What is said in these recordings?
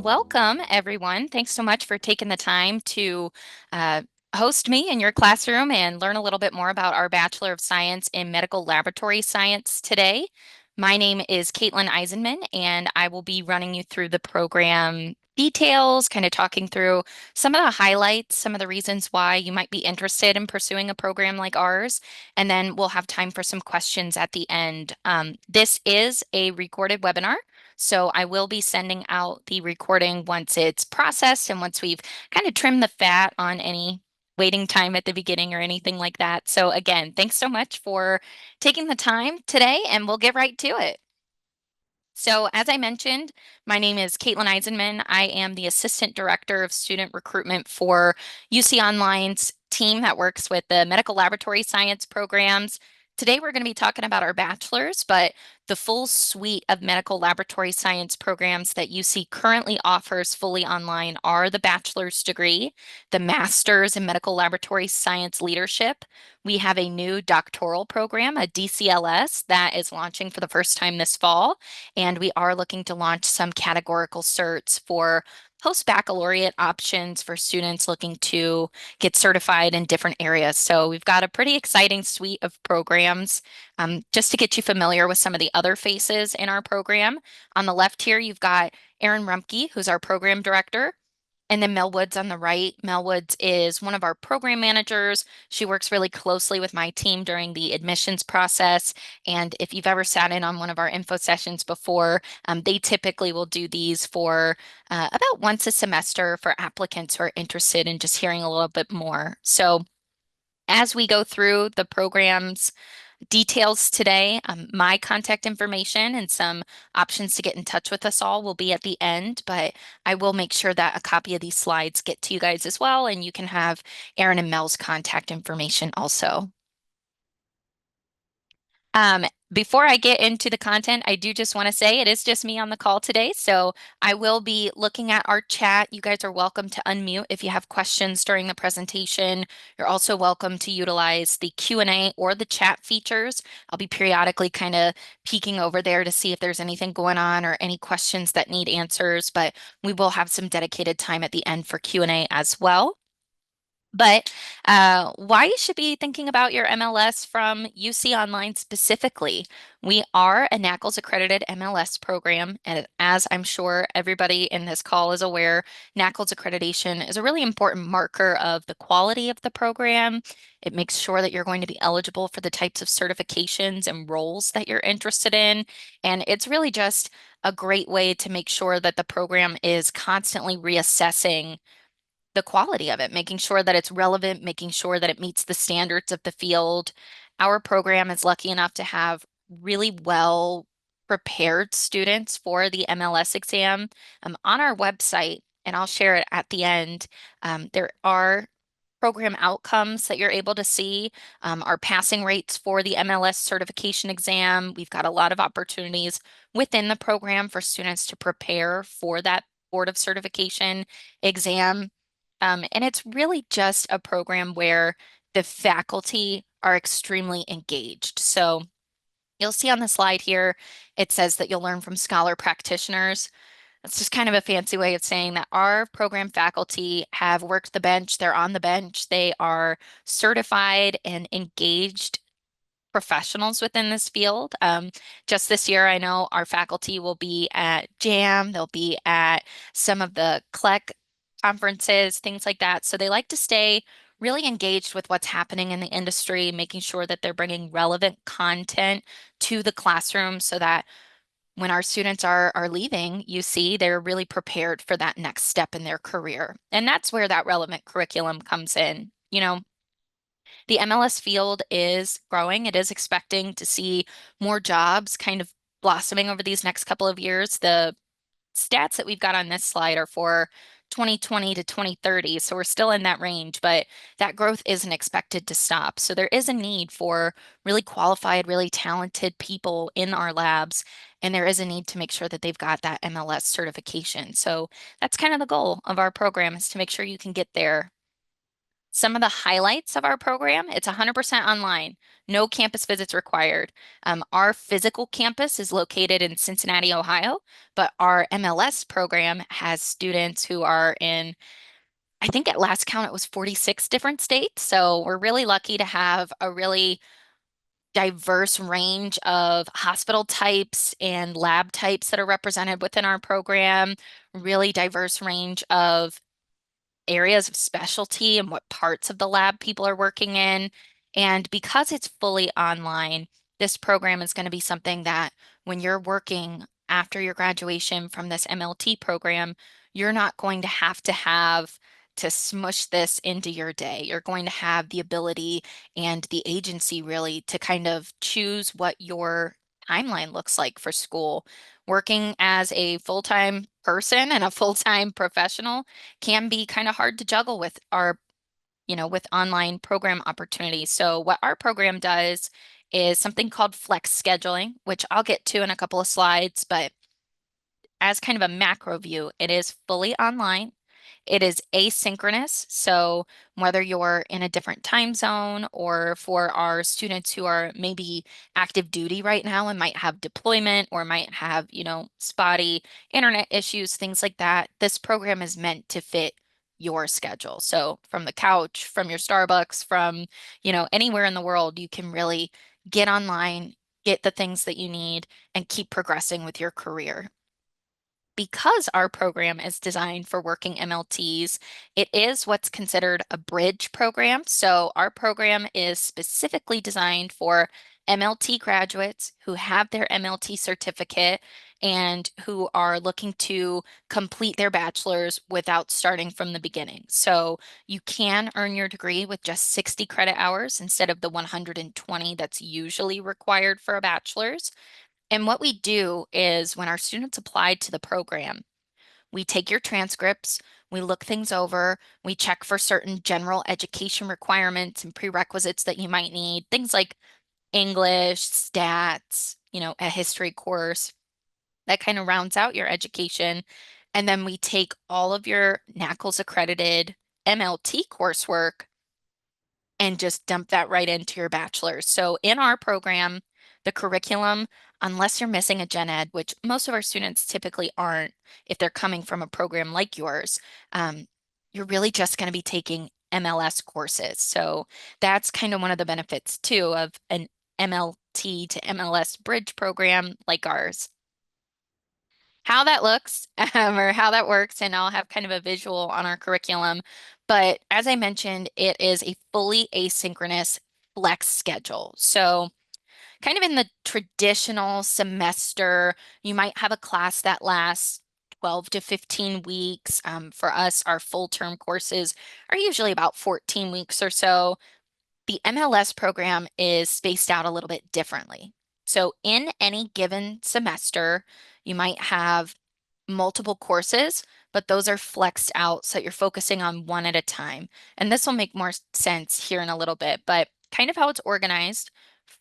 Welcome, everyone. Thanks so much for taking the time to uh, host me in your classroom and learn a little bit more about our Bachelor of Science in Medical Laboratory Science today. My name is Katelyn Eisenmann, and I will be running you through the program details, kind of talking through some of the highlights, some of the reasons why you might be interested in pursuing a program like ours, and then we'll have time for some questions at the end. This is a recorded webinar. So I will be sending out the recording once it's processed and once we've kind of trimmed the fat on any waiting time at the beginning or anything like that. So again, thanks so much for taking the time today, and we'll get right to it. So as I mentioned, my name is Katelyn Eisenmann. I am the Assistant Director of Student Recruitment for UC Online's team that works with the medical laboratory science programs. Today we're going to be talking about our bachelor's, but the full suite of medical laboratory science programs that UC currently offers fully online are the bachelor's degree, the master's in medical laboratory science leadership. We have a new doctoral program, a DCLS, that is launching for the first time this fall. And we are looking to launch some categorical certs for post-baccalaureate options for students looking to get certified in different areas. So we've got a pretty exciting suite of programs. Just to get you familiar with some of the other faces in our program, on the left here, you've got Erin Rumpke, who's our program director. And then Mel Woods on the right. Mel Woods is one of our program managers. She works really closely with my team during the admissions process. And if you've ever sat in on one of our info sessions before, they typically will do these for about once a semester for applicants who are interested in just hearing a little bit more. So as we go through the programs details today. My contact information and some options to get in touch with us all will be at the end, but I will make sure that a copy of these slides get to you guys as well, and you can have Erin and Mel's contact information also. Um, Before I get into the content, I do just want to say it is just me on the call today, so I will be looking at our chat. You guys are welcome to unmute if you have questions during the presentation. You're also welcome to utilize the Q&A or the chat features. I'll be periodically kind of peeking over there to see if there's anything going on or any questions that need answers, but we will have some dedicated time at the end for Q&A as well. But why you should be thinking about your MLS from UC Online specifically. We are a NAACLS accredited MLS program, and as I'm sure everybody in this call is aware, NAACLS accreditation is a really important marker of the quality of the program. It makes sure that you're going to be eligible for the types of certifications and roles that you're interested in, and it's really just a great way to make sure that the program is constantly reassessing the quality of it, making sure that it's relevant, making sure that it meets the standards of the field. Our program is lucky enough to have really well prepared students for the MLS exam on our website, and I'll share it at the end. There are program outcomes that you're able to see, our passing rates for the MLS certification exam. We've got a lot of opportunities within the program for students to prepare for that Board of Certification exam. And it's really just a program where the faculty are extremely engaged. So you'll see on the slide here, it says that you'll learn from scholar practitioners. That's just kind of a fancy way of saying that our program faculty have worked the bench, they're on the bench, they are certified and engaged professionals within this field. Just this year, I know our faculty will be at JAM, they'll be at some of the CLEC conferences, things like that. So they like to stay really engaged with what's happening in the industry, making sure that they're bringing relevant content to the classroom so that when our students are leaving UC, they're really prepared for that next step in their career. And that's where that relevant curriculum comes in. The MLS field is growing. It is expecting to see more jobs kind of blossoming over these next couple of years. The stats that we've got on this slide are for 2020 to 2030. So we're still in that range, but that growth isn't expected to stop. So there is a need for really qualified, really talented people in our labs. And there is a need to make sure that they've got that MLS certification. So that's kind of the goal of our program, is to make sure you can get there. Some of the highlights of our program, it's 100% online, no campus visits required. Our physical campus is located in Cincinnati, Ohio, but our MLS program has students who are in, I think at last count it was 46 different states. So we're really lucky to have a really diverse range of hospital types and lab types that are represented within our program, really diverse range of areas of specialty and what parts of the lab people are working in. And because it's fully online, this program is going to be something that when you're working after your graduation from this MLT program, you're not going to have to smush this into your day. You're going to have the ability and the agency really to kind of choose what your timeline looks like for school. Working as a full-time person and a full-time professional can be kind of hard to juggle with with online program opportunities. So what our program does is something called flex scheduling, which I'll get to in a couple of slides, but as kind of a macro view, it is fully online. It is asynchronous. So whether you're in a different time zone or for our students who are maybe active duty right now and might have deployment or might have, spotty internet issues, things like that, this program is meant to fit your schedule. So from the couch, from your Starbucks, from, anywhere in the world, you can really get online, get the things that you need, and keep progressing with your career. Because our program is designed for working MLTs, it is what's considered a bridge program. So our program is specifically designed for MLT graduates who have their MLT certificate and who are looking to complete their bachelor's without starting from the beginning. So you can earn your degree with just 60 credit hours instead of the 120 that's usually required for a bachelor's. And what we do is when our students apply to the program, we take your transcripts, we look things over, we check for certain general education requirements and prerequisites that you might need, things like English, stats, a history course that kind of rounds out your education. And then we take all of your NAACLS accredited MLT coursework and just dump that right into your bachelor's. So in our program, the curriculum, unless you're missing a gen ed, which most of our students typically aren't if they're coming from a program like yours, um, you're really just going to be taking MLS courses. So that's kind of one of the benefits too of an MLT to MLS bridge program like ours. How that looks or how that works, and I'll have kind of a visual on our curriculum. But as I mentioned, it is a fully asynchronous flex schedule. So kind of in the traditional semester, you might have a class that lasts 12 to 15 weeks. For us, our full term courses are usually about 14 weeks or so. The MLS program is spaced out a little bit differently. So in any given semester, you might have multiple courses, but those are flexed out so that you're focusing on one at a time. And this will make more sense here in a little bit, but kind of how it's organized.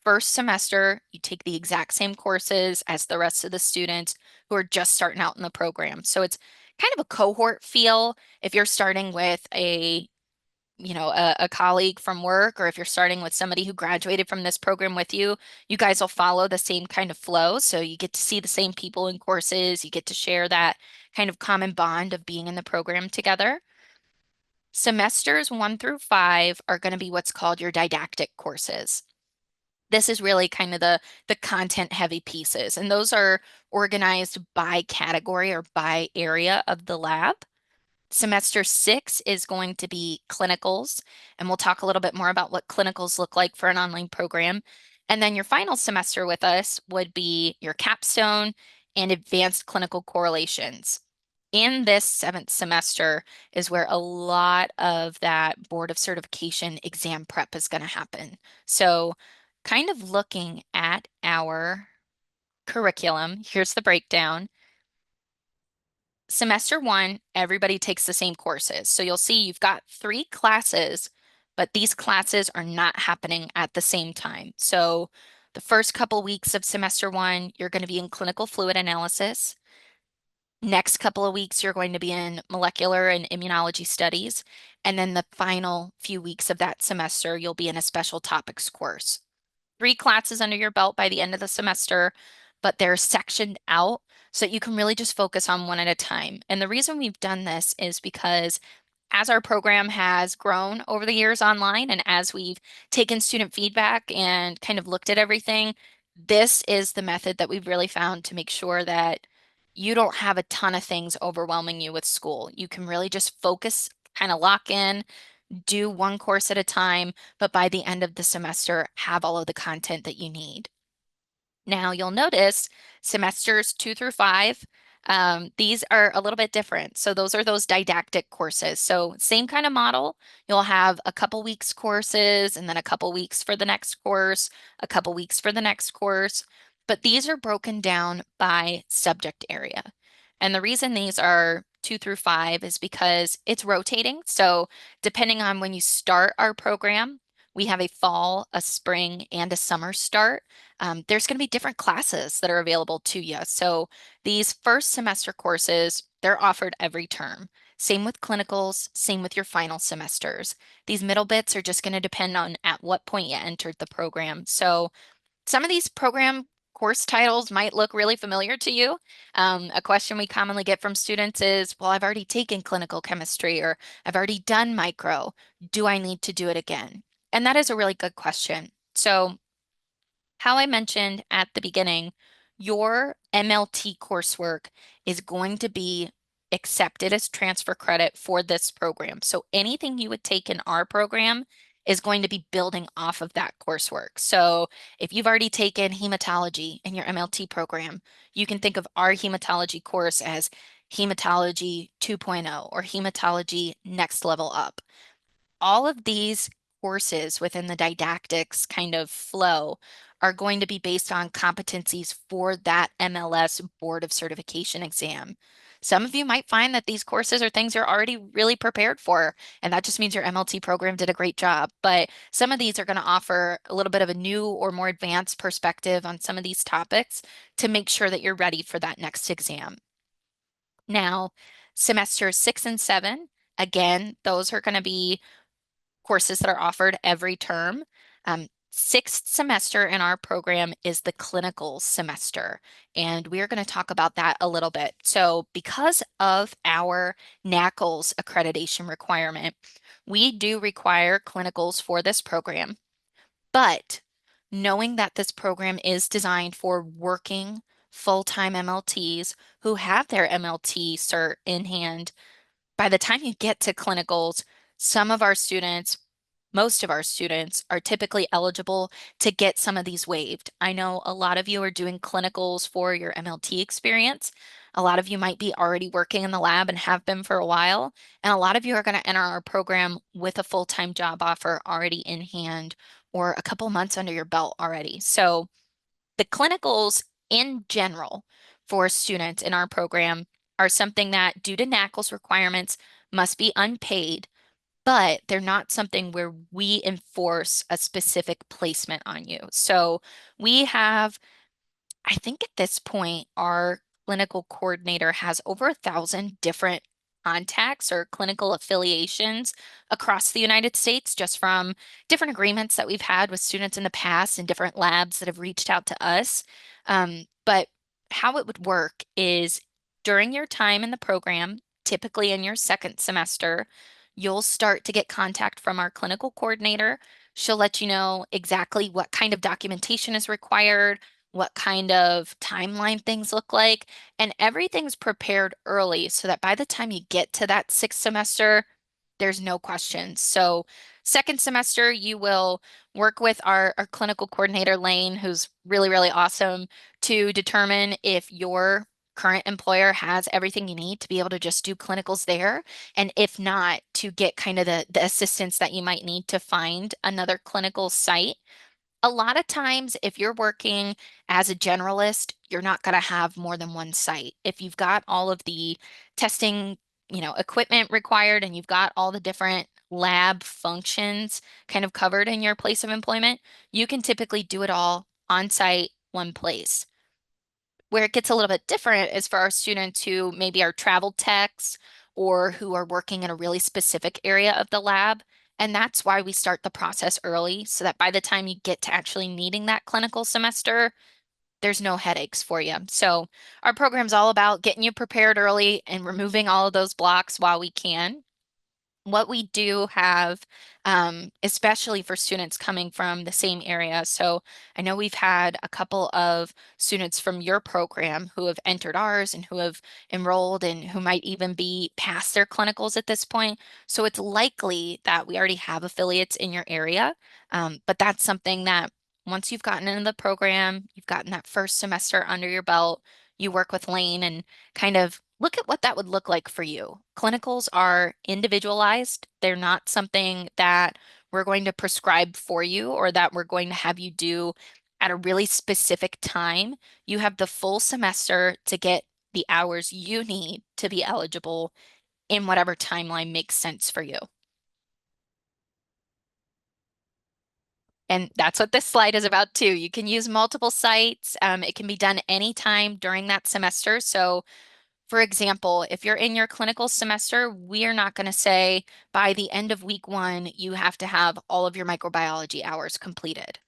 First semester, you take the exact same courses as the rest of the students who are just starting out in the program. So it's kind of a cohort feel if you're starting with a colleague from work, or if you're starting with somebody who graduated from this program with you, you guys will follow the same kind of flow. So you get to see the same people in courses, you get to share that kind of common bond of being in the program together. Semesters 1 through 5 are going to be what's called your didactic courses. This is really kind of the content heavy pieces, and those are organized by category or by area of the lab. Semester 6 is going to be clinicals, and we'll talk a little bit more about what clinicals look like for an online program. And then your final semester with us would be your capstone and advanced clinical correlations. In this 7th semester is where a lot of that board of certification exam prep is going to happen. So kind of looking at our curriculum, here's the breakdown. Semester 1, everybody takes the same courses. So you'll see you've got 3 classes, but these classes are not happening at the same time. So the first couple weeks of semester 1, you're going to be in clinical fluid analysis. Next couple of weeks, you're going to be in molecular and immunology studies. And then the final few weeks of that semester, you'll be in a special topics course. 3 classes under your belt by the end of the semester, but they're sectioned out so that you can really just focus on one at a time. And the reason we've done this is because as our program has grown over the years online and as we've taken student feedback and kind of looked at everything, this is the method that we've really found to make sure that you don't have a ton of things overwhelming you with school. You can really just focus, kind of lock in, do one course at a time, but by the end of the semester, have all of the content that you need. Now you'll notice semesters 2 through 5, these are a little bit different. So those are those didactic courses. So same kind of model. You'll have a couple weeks courses and then a couple weeks for the next course, a couple weeks for the next course. But these are broken down by subject area. And the reason these are 2 through 5 is because it's rotating. So depending on when you start our program, we have a fall, a spring, and a summer start. There's going to be different classes that are available to you. So these first semester courses, they're offered every term. Same with clinicals, same with your final semesters. These middle bits are just going to depend on at what point you entered the program. So some of these program course titles might look really familiar to you. A question we commonly get from students is, well, I've already taken clinical chemistry or I've already done micro. Do I need to do it again? And that is a really good question. So how I mentioned at the beginning, your MLT coursework is going to be accepted as transfer credit for this program. So anything you would take in our program is going to be building off of that coursework. So if you've already taken hematology in your MLT program, you can think of our hematology course as hematology 2.0 or hematology next level up. All of these courses within the didactics kind of flow are going to be based on competencies for that MLS Board of Certification exam. Some of you might find that these courses are things you're already really prepared for, and that just means your MLT program did a great job. But some of these are going to offer a little bit of a new or more advanced perspective on some of these topics to make sure that you're ready for that next exam. Now, semesters 6 and 7, again, those are going to be courses that are offered every term. Sixth semester in our program is the clinical semester, and we're going to talk about that a little bit. So because of our NAACLS accreditation requirement, we do require clinicals for this program, but knowing that this program is designed for working full-time MLTs who have their MLT cert in hand, by the time you get to clinicals, some of our students, most of our students are typically eligible to get some of these waived. I know a lot of you are doing clinicals for your MLT experience. A lot of you might be already working in the lab and have been for a while. And a lot of you are going to enter our program with a full-time job offer already in hand or a couple months under your belt already. So the clinicals in general for students in our program are something that, due to NAACLS requirements, must be unpaid, but they're not something where we enforce a specific placement on you. So we have, I think at this point, our clinical coordinator has over 1,000 different contacts or clinical affiliations across the United States, just from different agreements that we've had with students in the past and different labs that have reached out to us. But how it would work is during your time in the program, typically in your second semester, you'll start to get contact from our clinical coordinator. She'll let you know exactly what kind of documentation is required, what kind of timeline things look like, and everything's prepared early so that by the time you get to that sixth semester, there's no questions. So second semester, you will work with our clinical coordinator, Lane, who's really, really awesome, to determine if your current employer has everything you need to be able to just do clinicals there. And if not, to get kind of the assistance that you might need to find another clinical site. A lot of times, if you're working as a generalist, you're not going to have more than one site. If you've got all of the testing, equipment required and you've got all the different lab functions kind of covered in your place of employment, you can typically do it all on site, one place. Where it gets a little bit different is for our students who maybe are travel techs or who are working in a really specific area of the lab. And that's why we start the process early so that by the time you get to actually needing that clinical semester, there's no headaches for you. So our program's all about getting you prepared early and removing all of those blocks while we can. What we do have, especially for students coming from the same area. So I know we've had a couple of students from your program who have entered ours and who have enrolled and who might even be past their clinicals at this point. So it's likely that we already have affiliates in your area. But that's something that once you've gotten into the program, you've gotten that first semester under your belt, you work with Lane and kind of look at what that would look like for you. Clinicals are individualized. They're not something that we're going to prescribe for you or that we're going to have you do at a really specific time. You have the full semester to get the hours you need to be eligible in whatever timeline makes sense for you. And that's what this slide is about too. You can use multiple sites. It can be done anytime during that semester. So for example, if you're in your clinical semester, we are not going to say by the end of week one, you have to have all of your microbiology hours completed.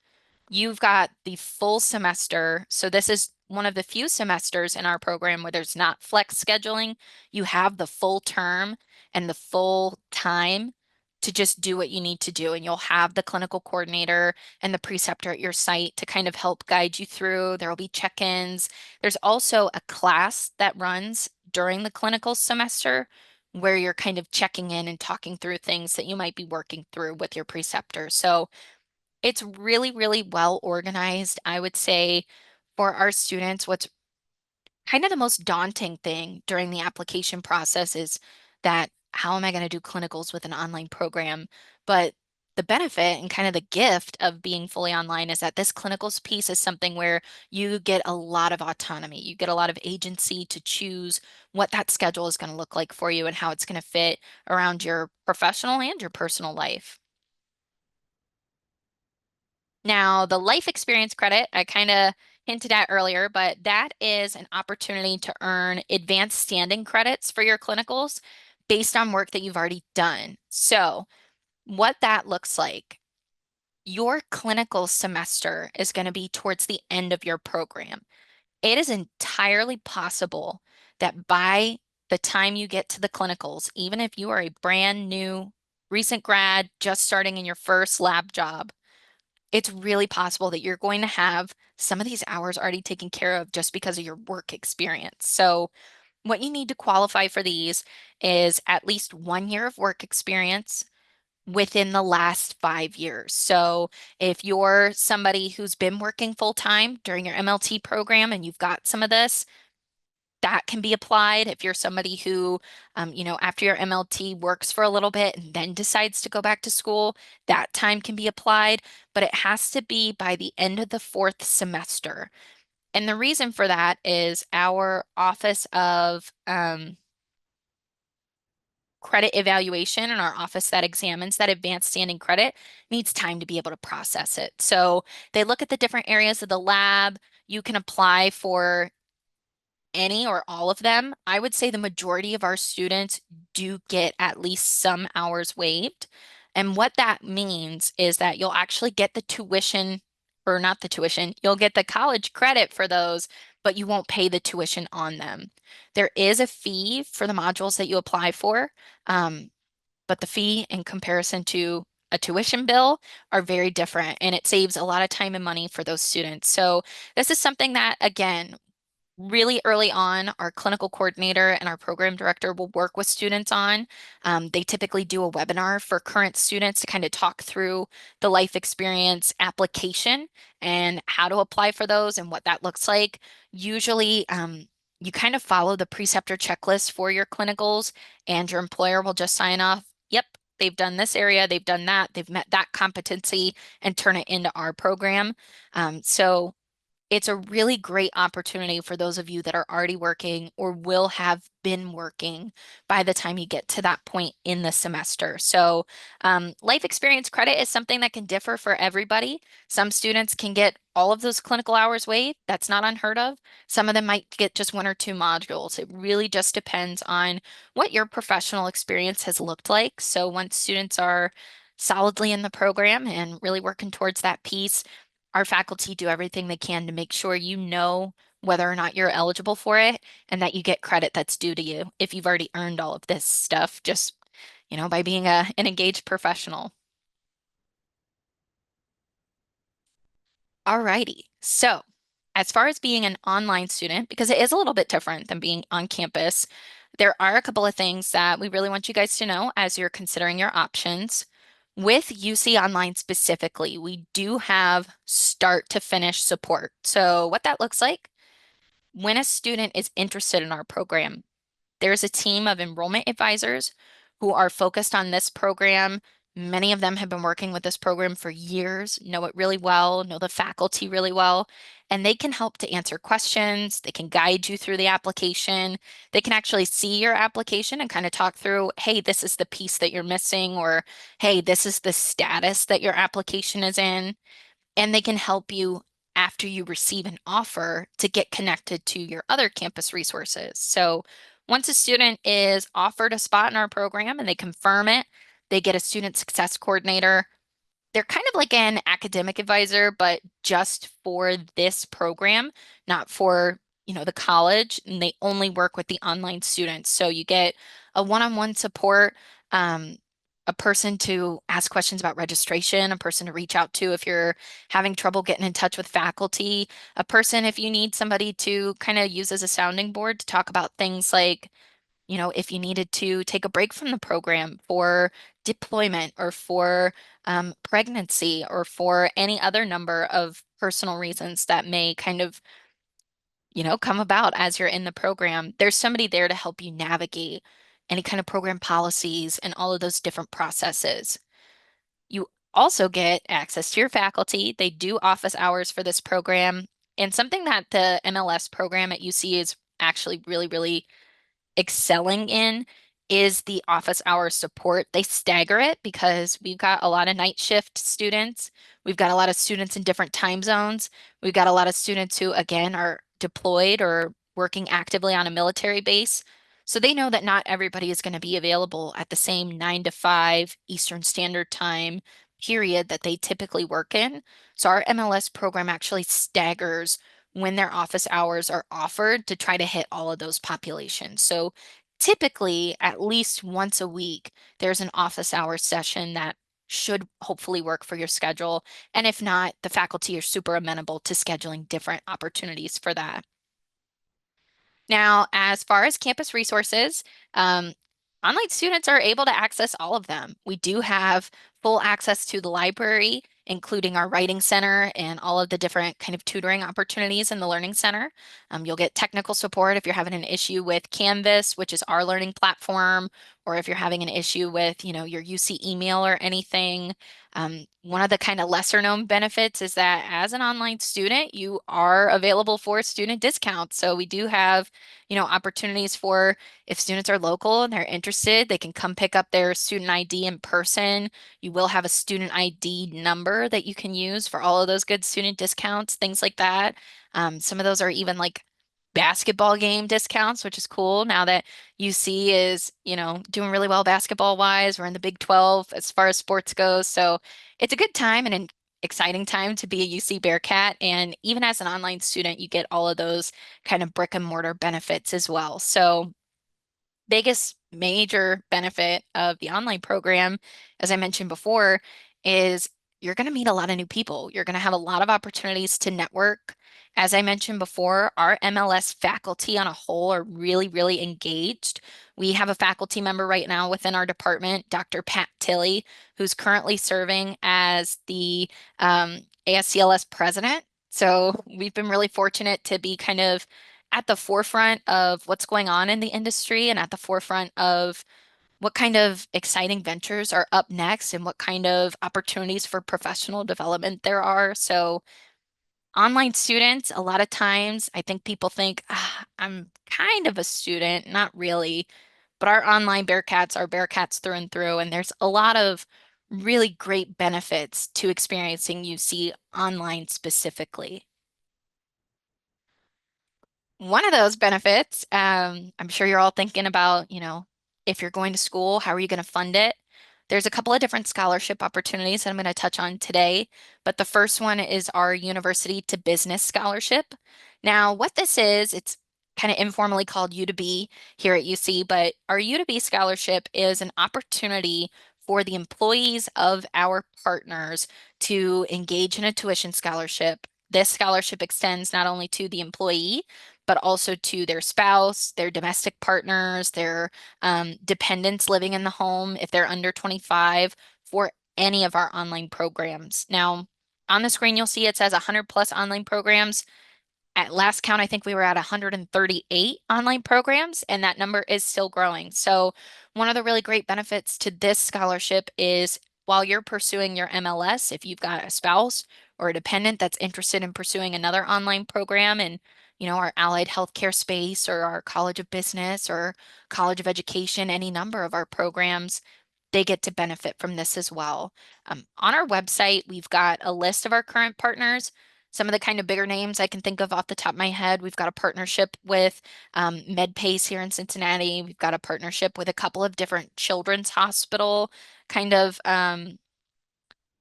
You've got the full semester. So this is one of the few semesters in our program where there's not flex scheduling. You have the full term and the full time to just do what you need to do. And you'll have the clinical coordinator and the preceptor at your site to kind of help guide you through. There will be check-ins. There's also a class that runs during the clinical semester where you're kind of checking in and talking through things that you might be working through with your preceptor. So it's really, really well organized. I would say for our students, what's kind of the most daunting thing during the application process is that how am I going to do clinicals with an online program? But the benefit and kind of the gift of being fully online is that this clinicals piece is something where you get a lot of autonomy. You get a lot of agency to choose what that schedule is going to look like for you and how it's going to fit around your professional and your personal life. Now, the life experience credit, I kind of hinted at earlier, but that is an opportunity to earn advanced standing credits for your clinicals based on work that you've already done. So, what that looks like, your clinical semester is going to be towards the end of your program. It is entirely possible that by the time you get to the clinicals, even if you are a brand new recent grad just starting in your first lab job, it's really possible that you're going to have some of these hours already taken care of just because of your work experience. So, what you need to qualify for these is at least 1 year of work experience within the last 5 years. So, if you're somebody who's been working full time during your MLT program and you've got some of this, that can be applied. If you're somebody who, after your MLT works for a little bit and then decides to go back to school, that time can be applied, but it has to be by the end of the fourth semester. And the reason for that is our Office of Credit Evaluation and our office that examines that advanced standing credit needs time to be able to process it. So they look at the different areas of the lab. You can apply for any or all of them. I would say the majority of our students do get at least some hours waived. And what that means is that you'll actually get the tuition, or not the tuition, you'll get the college credit for those, but you won't pay the tuition on them. There is a fee for the modules that you apply for, but the fee in comparison to a tuition bill are very different, and it saves a lot of time and money for those students. So this is something that, again, really early on, our clinical coordinator and our program director will work with students on. They typically do a webinar for current students to kind of talk through the life experience application and how to apply for those and what that looks like. Usually, you kind of follow the preceptor checklist for your clinicals, and your employer will just sign off, yep, they've done this area, they've done that, they've met that competency, and turn it into our program. So It's a really great opportunity for those of you that are already working or will have been working by the time you get to that point in the semester. So, life experience credit is something that can differ for everybody. Some students can get all of those clinical hours waived. That's not unheard of. Some of them might get just one or two modules. It really just depends on what your professional experience has looked like. So, once students are solidly in the program and really working towards that piece, our faculty do everything they can to make sure you know whether or not you're eligible for it and that you get credit that's due to you if you've already earned all of this stuff just, by being an engaged professional. Alrighty. So, as far as being an online student, because it is a little bit different than being on campus, there are a couple of things that we really want you guys to know as you're considering your options. With UC Online specifically, we do have start to finish support. So, what that looks like when a student is interested in our program, there's a team of enrollment advisors who are focused on this program. Many of them have been working with this program for years, know it really well, know the faculty really well, and they can help to answer questions. They can guide you through the application. They can actually see your application and kind of talk through, hey, this is the piece that you're missing, or hey, this is the status that your application is in, and they can help you after you receive an offer to get connected to your other campus resources. So once a student is offered a spot in our program and they confirm it, they get a student success coordinator. They're kind of like an academic advisor, but just for this program, not for, the college, and they only work with the online students. So you get a one-on-one support, um, a person to ask questions about registration, a person to reach out to if you're having trouble getting in touch with faculty, a person if you need somebody to kind of use as a sounding board to talk about things like if you needed to take a break from the program for deployment or for pregnancy or for any other number of personal reasons that may kind of, come about as you're in the program, there's somebody there to help you navigate any kind of program policies and all of those different processes. You also get access to your faculty. They do office hours for this program. And something that the MLS program at UC is actually really, really excelling in is the office hour support. They stagger it because we've got a lot of night shift students. We've got a lot of students in different time zones. We've got a lot of students who, again, are deployed or working actively on a military base. So they know that not everybody is going to be available at the same 9 to 5 Eastern Standard Time period that they typically work in. So our MLS program actually staggers when their office hours are offered to try to hit all of those populations. So typically, at least once a week, there's an office hour session that should hopefully work for your schedule. And if not, the faculty are super amenable to scheduling different opportunities for that. Now, as far as campus resources, um, online students are able to access all of them. We do have full access to the library, including our writing center and all of the different kind of tutoring opportunities in the learning center. You'll get technical support if you're having an issue with Canvas, which is our learning platform, or if you're having an issue with, your UC email or anything. One of the kind of lesser known benefits is that as an online student, you are available for student discounts. So we do have opportunities for if students are local and they're interested, they can come pick up their student ID in person. You will have a student ID number that you can use for all of those good student discounts, things like that. Some of those are even like basketball game discounts, which is cool now that UC is, doing really well basketball wise. We're in the Big 12 as far as sports goes. So it's a good time and an exciting time to be a UC Bearcat. And even as an online student, you get all of those kind of brick and mortar benefits as well. So biggest major benefit of the online program, as I mentioned before, is you're going to meet a lot of new people. You're going to have a lot of opportunities to network. As I mentioned before, our MLS faculty on a whole are really, really engaged. We have a faculty member right now within our department, Dr. Pat Tilley, who's currently serving as the ASCLS president. So we've been really fortunate to be kind of at the forefront of what's going on in the industry and at the forefront of what kind of exciting ventures are up next and what kind of opportunities for professional development there are. So Online students, a lot of times, I think people think, I'm kind of a student, not really, but our online Bearcats are Bearcats through and through, and there's a lot of really great benefits to experiencing UC online specifically. One of those benefits, I'm sure you're all thinking about, if you're going to school, how are you going to fund it? There's a couple of different scholarship opportunities that I'm going to touch on today, but the first one is our University to Business Scholarship. Now, what this is, it's kind of informally called U to B here at UC, but our U to B scholarship is an opportunity for the employees of our partners to engage in a tuition scholarship. This scholarship extends not only to the employee, but also to their spouse, their domestic partners, their dependents living in the home if they're under 25 for any of our online programs. Now, on the screen, you'll see it says 100 plus online programs. At last count, I think we were at 138 online programs, and that number is still growing. So, one of the really great benefits to this scholarship is while you're pursuing your MLS, if you've got a spouse or a dependent that's interested in pursuing another online program in, our allied healthcare space or our College of Business or College of Education, any number of our programs, they get to benefit from this as well. On our website, we've got a list of our current partners. Some of the kind of bigger names I can think of off the top of my head, we've got a partnership with MedPace here in Cincinnati. We've got a partnership with a couple of different children's hospital kind of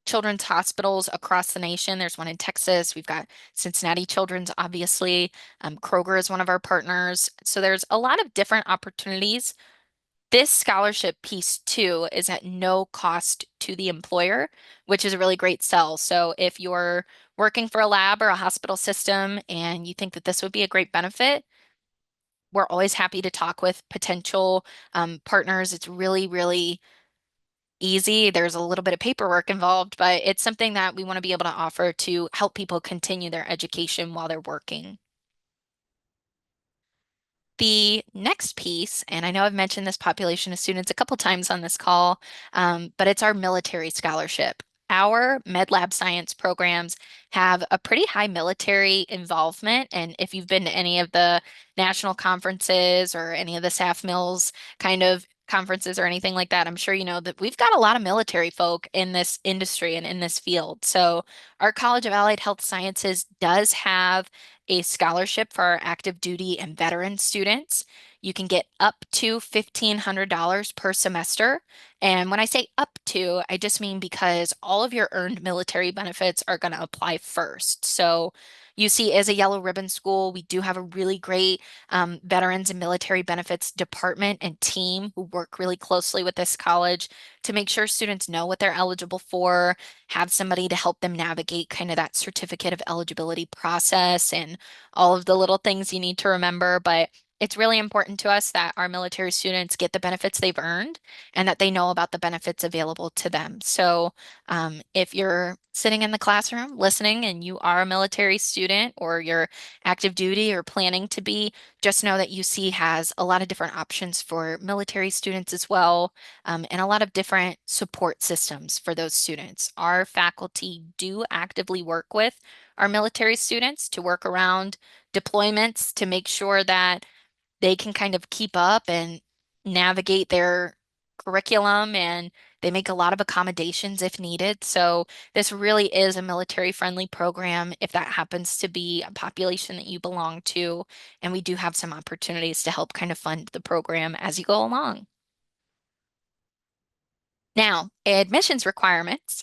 children's hospitals across the nation. There's one in Texas. We've got Cincinnati Children's, obviously. Kroger is one of our partners. So there's a lot of different opportunities. This scholarship piece too is at no cost to the employer, which is a really great sell. So if you're working for a lab or a hospital system and you think that this would be a great benefit, we're always happy to talk with potential partners. It's really, really easy. There's a little bit of paperwork involved, but it's something that we want to be able to offer to help people continue their education while they're working. The next piece, and I know I've mentioned this population of students a couple times on this call, but it's our military scholarship. Our med lab science programs have a pretty high military involvement. And if you've been to any of the national conferences or any of the SAF Mills kind of conferences or anything like that, I'm sure you know that we've got a lot of military folk in this industry and in this field. So our College of Allied Health Sciences does have a scholarship for our active duty and veteran students. You can get up to $1,500 per semester. And when I say up to, I just mean because all of your earned military benefits are going to apply first. So UC is a yellow ribbon school. We do have a really great veterans and military benefits department and team who work really closely with this college to make sure students know what they're eligible for, have somebody to help them navigate kind of that certificate of eligibility process and all of the little things you need to remember. But it's really important to us that our military students get the benefits they've earned and that they know about the benefits available to them. So, if you're sitting in the classroom listening and you are a military student or you're active duty or planning to be, just know that UC has a lot of different options for military students as well, and a lot of different support systems for those students. Our faculty do actively work with our military students to work around deployments to make sure that they can kind of keep up and navigate their curriculum, and they make a lot of accommodations if needed. So this really is a military friendly program if that happens to be a population that you belong to. And we do have some opportunities to help kind of fund the program as you go along. Now, admissions requirements.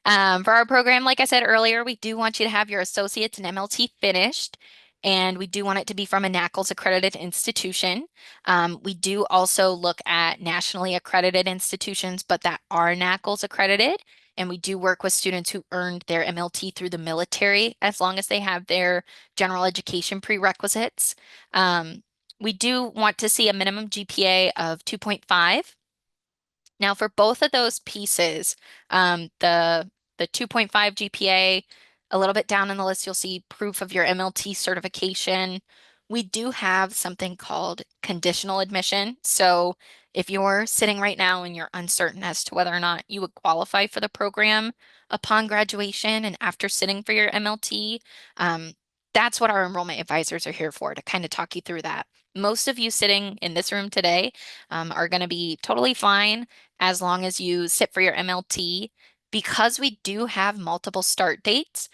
For our program, like I said earlier, we do want you to have your associates in MLT finished, and we do want it to be from a NAACLS accredited institution. We do also look at nationally accredited institutions, but that are NAACLS accredited. And we do work with students who earned their MLT through the military as long as they have their general education prerequisites. We do want to see a minimum GPA of 2.5. Now, for both of those pieces, the 2.5 GPA, a little bit down in the list, you'll see proof of your MLT certification. We do have something called conditional admission. So if you're sitting right now and you're uncertain as to whether or not you would qualify for the program upon graduation and after sitting for your MLT, um, that's what our enrollment advisors are here for, to kind of talk you through that. Most of you sitting in this room today are going to be totally fine as long as you sit for your MLT. Because we do have multiple start dates,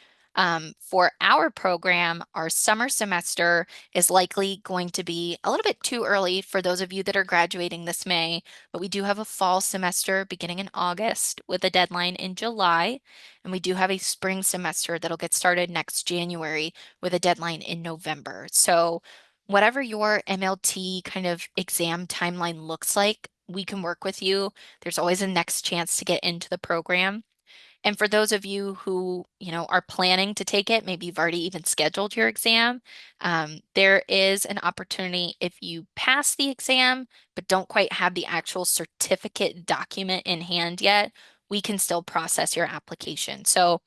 for our program, our summer semester is likely going to be a little bit too early for those of you that are graduating this May, but we do have a fall semester beginning in August with a deadline in July, and we do have a spring semester that'll get started next January with a deadline in November. So whatever your MLT kind of exam timeline looks like, we can work with you. There's always a next chance to get into the program. And for those of you who, are planning to take it, maybe you've already even scheduled your exam, there is an opportunity if you pass the exam, but don't quite have the actual certificate document in hand yet, we can still process your application. So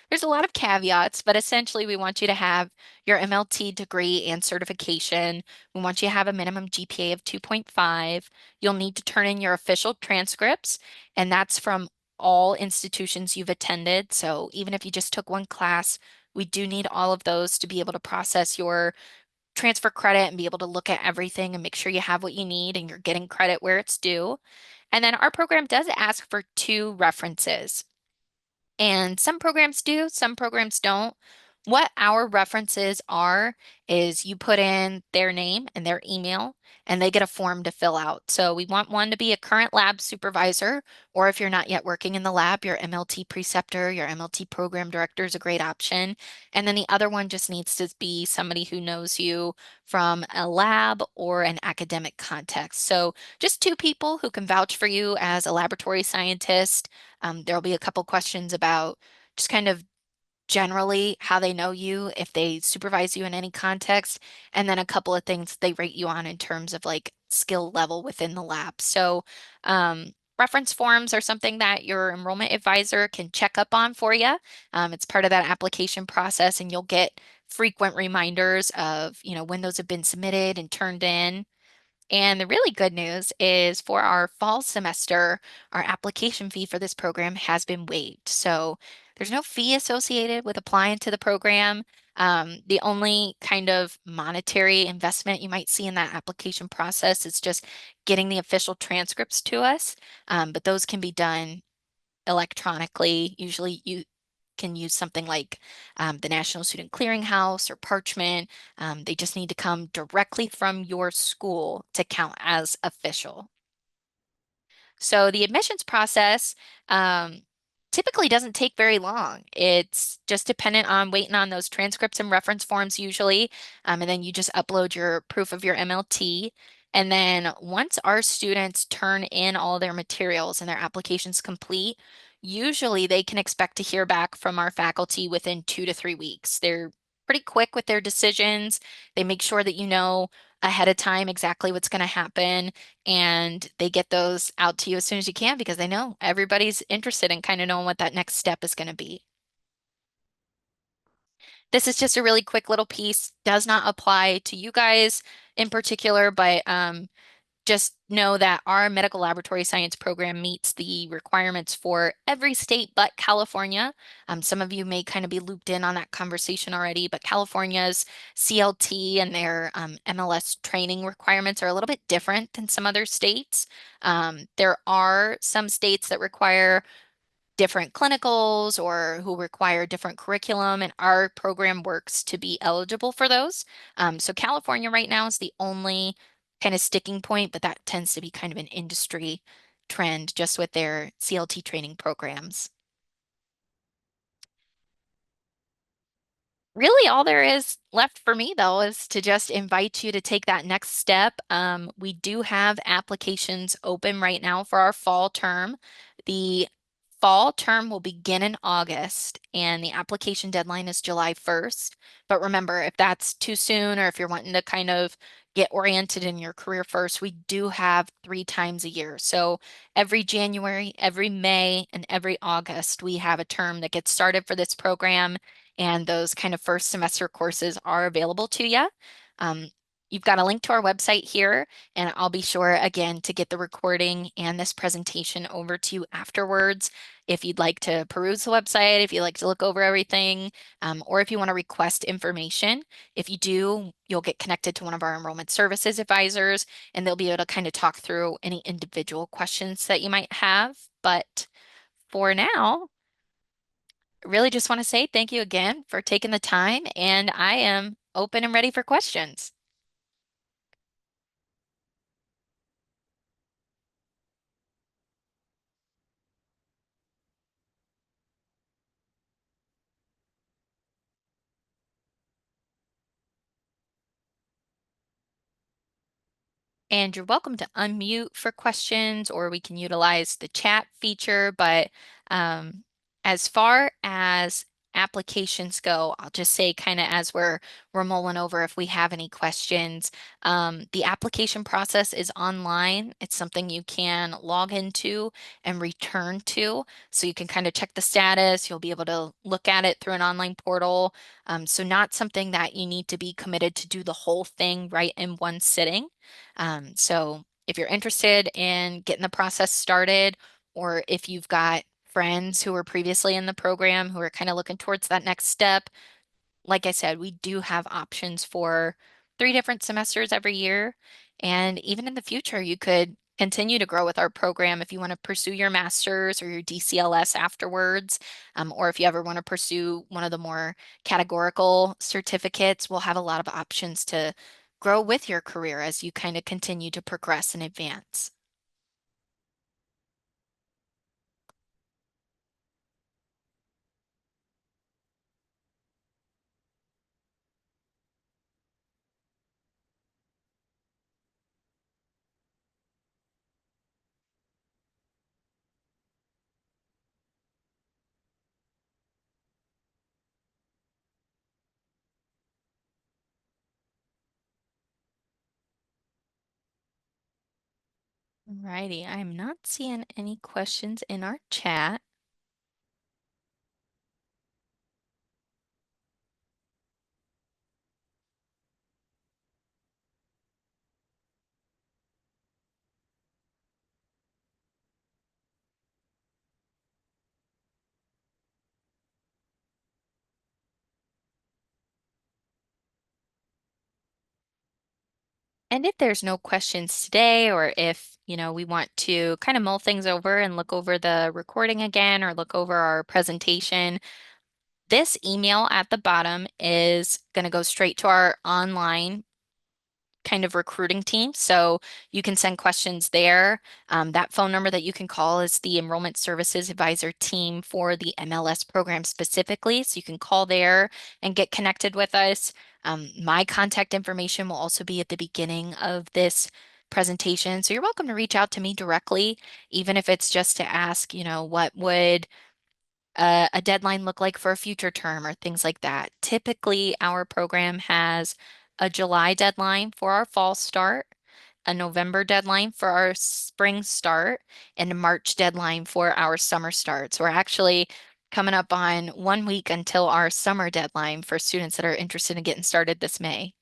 there's a lot of caveats, but essentially we want you to have your MLT degree and certification. We want you to have a minimum GPA of 2.5. You'll need to turn in your official transcripts, and that's from all institutions you've attended. So even if you just took one class, we do need all of those to be able to process your transfer credit and be able to look at everything and make sure you have what you need and you're getting credit where it's due. And then our program does ask for two references. And some programs do, some programs don't. What our references are is you put in their name and their email, and they get a form to fill out. So we want one to be a current lab supervisor, or if you're not yet working in the lab, your MLT preceptor, your MLT program director is a great option. And then the other one just needs to be somebody who knows you from a lab or an academic context. So just two people who can vouch for you as a laboratory scientist. There'll be a couple questions about just kind of generally how they know you, if they supervise you in any context, and then a couple of things they rate you on in terms of like skill level within the lab. So, reference forms are something that your enrollment advisor can check up on for you. It's part of that application process, and you'll get frequent reminders of, when those have been submitted and turned in. And the really good news is for our fall semester, our application fee for this program has been waived. So there's no fee associated with applying to the program. The only kind of monetary investment you might see in that application process is just getting the official transcripts to us. But those can be done electronically. Usually you can use something like the National Student Clearinghouse or Parchment. They just need to come directly from your school to count as official. So the admissions process typically doesn't take very long. It's just dependent on waiting on those transcripts and reference forms usually, and then you just upload your proof of your MLT. And then once our students turn in all their materials and their applications complete, usually they can expect to hear back from our faculty within 2 to 3 weeks. They're pretty quick with their decisions. They make sure that you know ahead of time exactly what's going to happen, and they get those out to you as soon as you can because they know everybody's interested in kind of knowing what that next step is going to be. This is just a really quick little piece, does not apply to you guys in particular, but just know that our medical laboratory science program meets the requirements for every state but California. Some of you may kind of be looped in on that conversation already, but California's CLT and their MLS training requirements are a little bit different than some other states. There are some states that require different clinicals or who require different curriculum, and our program works to be eligible for those. So California right now is the only kind of sticking point, but that tends to be kind of an industry trend just with their CLT training programs. Really, all there is left for me, though, is to just invite you to take that next step. We do have applications open right now for our fall term. The fall term will begin in August, and the application deadline is July 1st. But remember, if that's too soon or if you're wanting to kind of get oriented in your career first, we do have 3 times a year. So every January, every May, and every August, we have a term that gets started for this program, and those kind of first semester courses are available to you. Um, you've got a link to our website here, and I'll be sure again to get the recording and this presentation over to you afterwards. If you'd like to peruse the website, if you'd like to look over everything, or if you want to request information. If you do, you'll get connected to one of our enrollment services advisors, and they'll be able to kind of talk through any individual questions that you might have. But for now, really just want to say thank you again for taking the time, and I am open and ready for questions. And you're welcome to unmute for questions, or we can utilize the chat feature. But um, as far as applications go, I'll just say kind of as we're mulling over if we have any questions. The application process is online. It's something you can log into and return to. So you can kind of check the status. You'll be able to look at it through an online portal. So not something that you need to be committed to do the whole thing right in one sitting. So if you're interested in getting the process started, or if you've got friends who were previously in the program who are kind of looking towards that next step, like I said, we do have options for 3 different semesters every year. And even in the future, you could continue to grow with our program if you want to pursue your master's or your DCLS afterwards, or if you ever want to pursue one of the more categorical certificates, we'll have a lot of options to grow with your career as you kind of continue to progress and advance. Alrighty, I'm not seeing any questions in our chat. And if there's no questions today, or if, we want to kind of mull things over and look over the recording again or look over our presentation, this email at the bottom is going to go straight to our online kind of recruiting team. So you can send questions there. That phone number that you can call is the Enrollment Services Advisor team for the MLS program specifically. So you can call there and get connected with us. My contact information will also be at the beginning of this presentation. So you're welcome to reach out to me directly, even if it's just to ask, what would a deadline look like for a future term or things like that. Typically, our program has a July deadline for our fall start, a November deadline for our spring start, and a March deadline for our summer start. So we're actually coming up on 1 week until our summer deadline for students that are interested in getting started this May.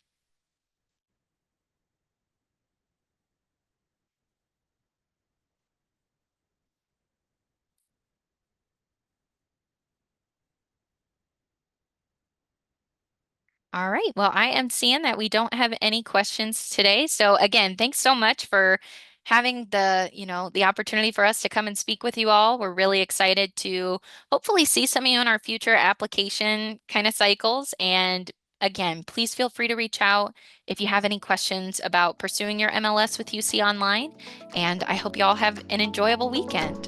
All right. Well, I am seeing that we don't have any questions today. So again, thanks so much for having the opportunity for us to come and speak with you all. We're really excited to hopefully see some of you in our future application kind of cycles. And again, please feel free to reach out if you have any questions about pursuing your MLS with UC Online. And I hope you all have an enjoyable weekend.